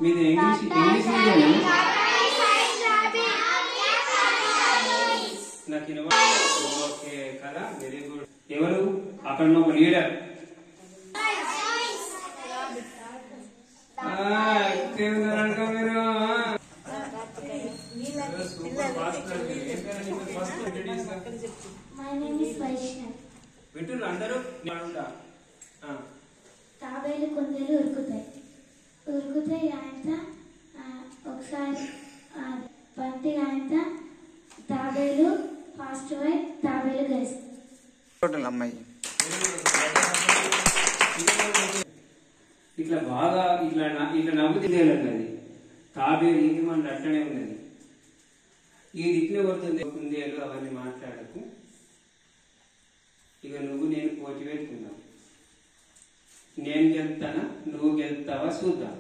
మీది English medium నాకు okay కదా, వెరీ గుడ్. ఎవరు అక్కడ ఒక లీడర్? వింటున్నారు అందరూ? తాబేలు కొందరు ఉరుకుతాయి ఆయన ఒకసారి బంతి ఆయన తాబేలు ఫాస్ట్ వై తాబేలు గెలుస్తుంది. అమ్మాయి ఇట్లా బాగా ఇట్లా నవ్వుతుంది అది తాబేలు ఇది మన అట్లనే ఉన్నది. ఈ దిక్కునే పడుతుంది కుందేలు అవన్నీ మాట్లాడకు. ఇక నువ్వు నేను పోటీ పెట్టుకుందాం. నేను గెలుతానా నువ్వు గెలుతావా చూద్దాం.